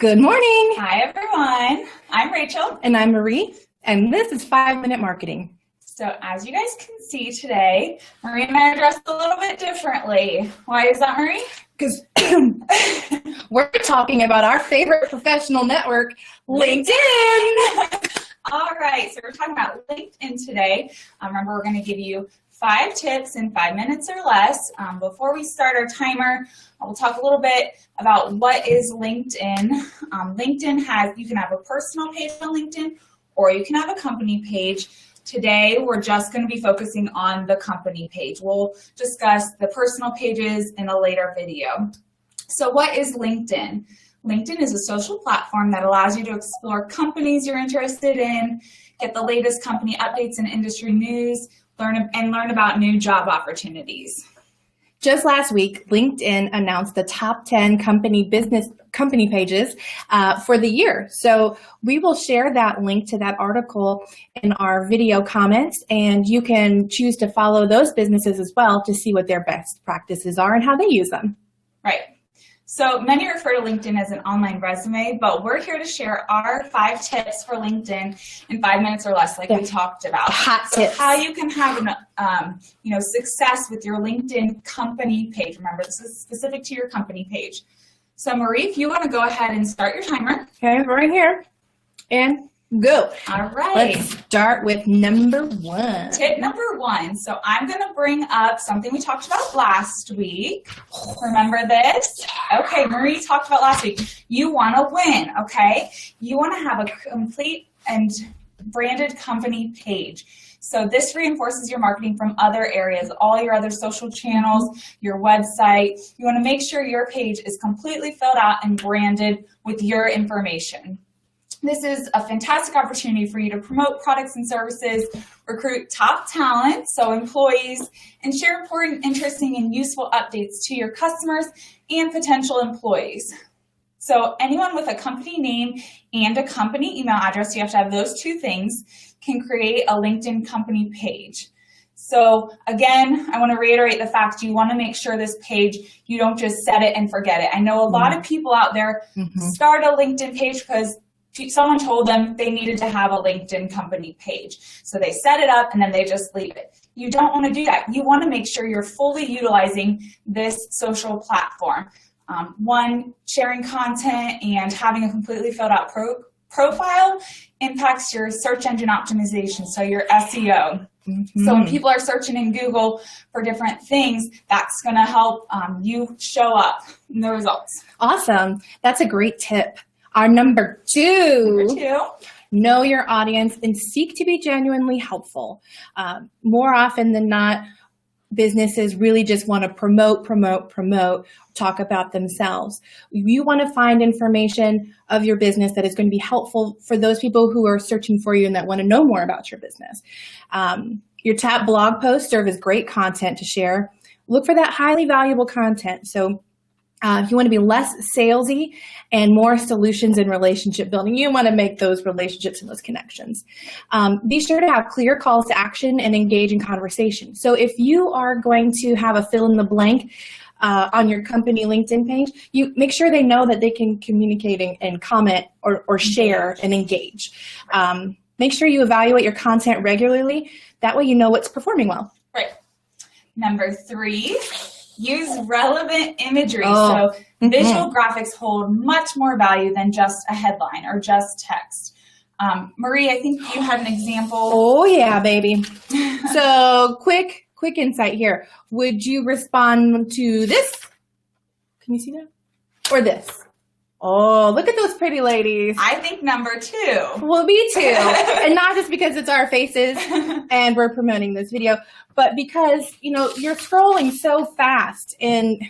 Good morning. Hi, everyone. I'm Rachel. And I'm Marie, and this is 5-Minute Marketing. So as you guys can see today, Marie and I are dressed a little bit differently. Why is that, Marie? Because we're talking about our favorite professional network, LinkedIn. All right, so we're talking about LinkedIn today. Remember, we're going to give you 5 tips in 5 minutes or less. Before we start our timer, we'll talk a little bit about what is LinkedIn. You can have a personal page on LinkedIn, or you can have a company page. Today, we're just going to be focusing on the company page. We'll discuss the personal pages in a later video. So what is LinkedIn? LinkedIn is a social platform that allows you to explore companies you're interested in, get the latest company updates and industry news, learn about new job opportunities. Just last week, LinkedIn announced the top 10 company pages for the year. So we will share that link to that article in our video comments, and you can choose to follow those businesses as well to see what their best practices are and how they use them. Right. So many refer to LinkedIn as an online resume, but we're here to share our 5 tips for LinkedIn in 5 minutes or less, like we talked about. Hot tips. How you can have success with your LinkedIn company page. Remember, this is specific to your company page. So Marie, if you want to go ahead and start your timer. Okay, right here. And go. All right. Let's start with number 1. Tip number 1. So I'm going to bring up something we talked about last week. Remember this? Okay, Marie talked about last week. You want to win, okay? You want to have a complete and branded company page. So this reinforces your marketing from other areas, all your other social channels, your website. You want to make sure your page is completely filled out and branded with your information. This is a fantastic opportunity for you to promote products and services, recruit top talent, so employees, and share important, interesting, and useful updates to your customers and potential employees. So anyone with a company name and a company email address, you have to have those 2 things, can create a LinkedIn company page. So again, I want to reiterate the fact you want to make sure this page, you don't just set it and forget it. I know a lot of people out there start a LinkedIn page because someone told them they needed to have a LinkedIn company page. So they set it up and then they just leave it. You don't want to do that. You want to make sure you're fully utilizing this social platform. One, sharing content and having a completely filled out profile impacts your search engine optimization, so your SEO. So when people are searching in Google for different things, that's going to help you show up in the results. Awesome. That's a great tip. Our number 2, know your audience and seek to be genuinely helpful. More often than not, businesses really just want to promote, talk about themselves. You want to find information of your business that is going to be helpful for those people who are searching for you and that want to know more about your business. Your top blog posts serve as great content to share. Look for that highly valuable content. So if you want to be less salesy and more solutions and relationship building, you want to make those relationships and those connections. Be sure to have clear calls to action and engage in conversation. So if you are going to have a fill in the blank on your company LinkedIn page, you make sure they know that they can communicate and comment or share and engage. Make sure you evaluate your content regularly. That way you know what's performing well. Right. Number 3. Use relevant imagery. So visual graphics hold much more value than just a headline or just text. Marie, I think you had an example. Oh, yeah, baby. So quick insight here. Would you respond to this? Can you see that? Or this? Oh, look at those pretty ladies. I think number 2. Well, me too. And not just because it's our faces and we're promoting this video, but because, you're scrolling so fast and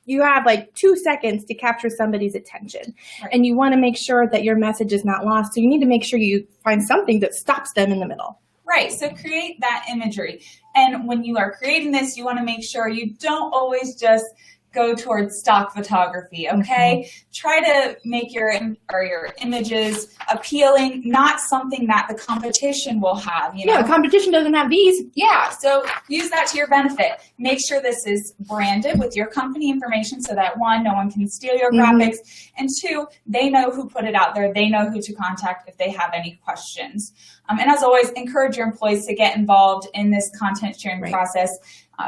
you have like 2 seconds to capture somebody's attention. Right. And you want to make sure that your message is not lost. So you need to make sure you find something that stops them in the middle. Right. So create that imagery. And when you are creating this, you want to make sure you don't always just go towards stock photography, okay? Try to make your images appealing, not something that the competition will have, you know? Yeah, competition doesn't have these. Yeah, so use that to your benefit. Make sure this is branded with your company information so that one, no one can steal your graphics, and two, they know who put it out there. They know who to contact if they have any questions. And as always, encourage your employees to get involved in this content sharing process.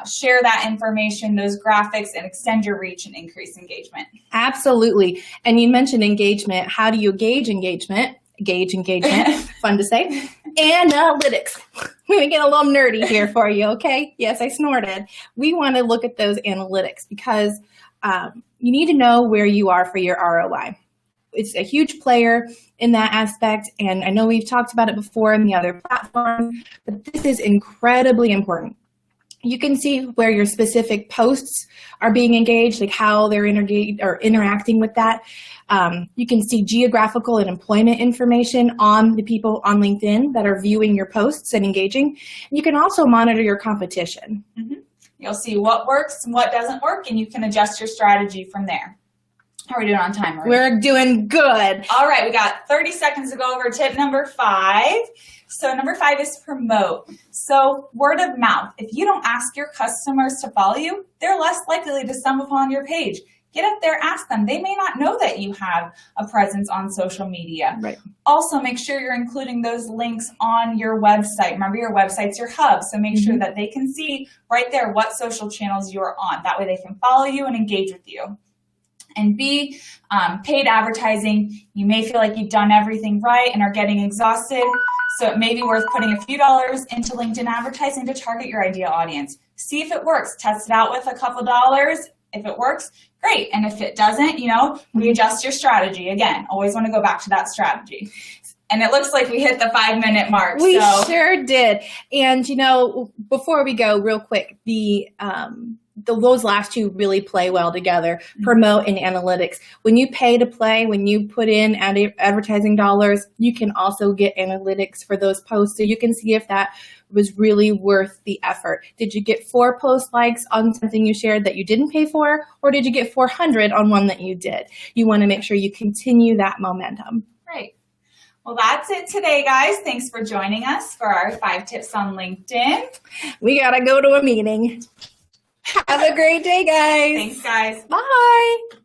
Share that information, those graphics, and extend your reach and increase engagement. Absolutely. And you mentioned engagement. How do you gauge engagement? Gauge engagement, fun to say. Analytics. We're going to get a little nerdy here for you, okay? Yes, I snorted. We want to look at those analytics because you need to know where you are for your ROI. It's a huge player in that aspect, and I know we've talked about it before in the other platforms, but this is incredibly important. You can see where your specific posts are being engaged, like how they're interacting with that. You can see geographical and employment information on the people on LinkedIn that are viewing your posts and engaging. You can also monitor your competition. You'll see what works and what doesn't work, and you can adjust your strategy from there. How are we doing on time, Marie? We're doing good. All right, we got 30 seconds to go over tip number 5. So number 5 is promote. So word of mouth. If you don't ask your customers to follow you, they're less likely to stumble upon your page. Get up there, ask them. They may not know that you have a presence on social media. Right. Also, make sure you're including those links on your website. Remember, your website's your hub, so make sure that they can see right there what social channels you're on. That way they can follow you and engage with you. And B, paid advertising. You may feel like you've done everything right and are getting exhausted, so it may be worth putting a few dollars into LinkedIn advertising to target your ideal audience. See if it works. Test it out with a couple dollars. If it works, great. And if it doesn't, readjust your strategy. Again, always want to go back to that strategy. And it looks like we hit the 5-minute mark. We sure did. And, before we go real quick, those last two really play well together, promote and analytics. When you pay to play, when you put in advertising dollars, you can also get analytics for those posts. So you can see if that was really worth the effort. Did you get 4 post likes on something you shared that you didn't pay for? Or did you get 400 on one that you did? You want to make sure you continue that momentum. Right. Well, that's it today, guys. Thanks for joining us for our 5 tips on LinkedIn. We got to go to a meeting. Have a great day, guys. Thanks, guys. Bye.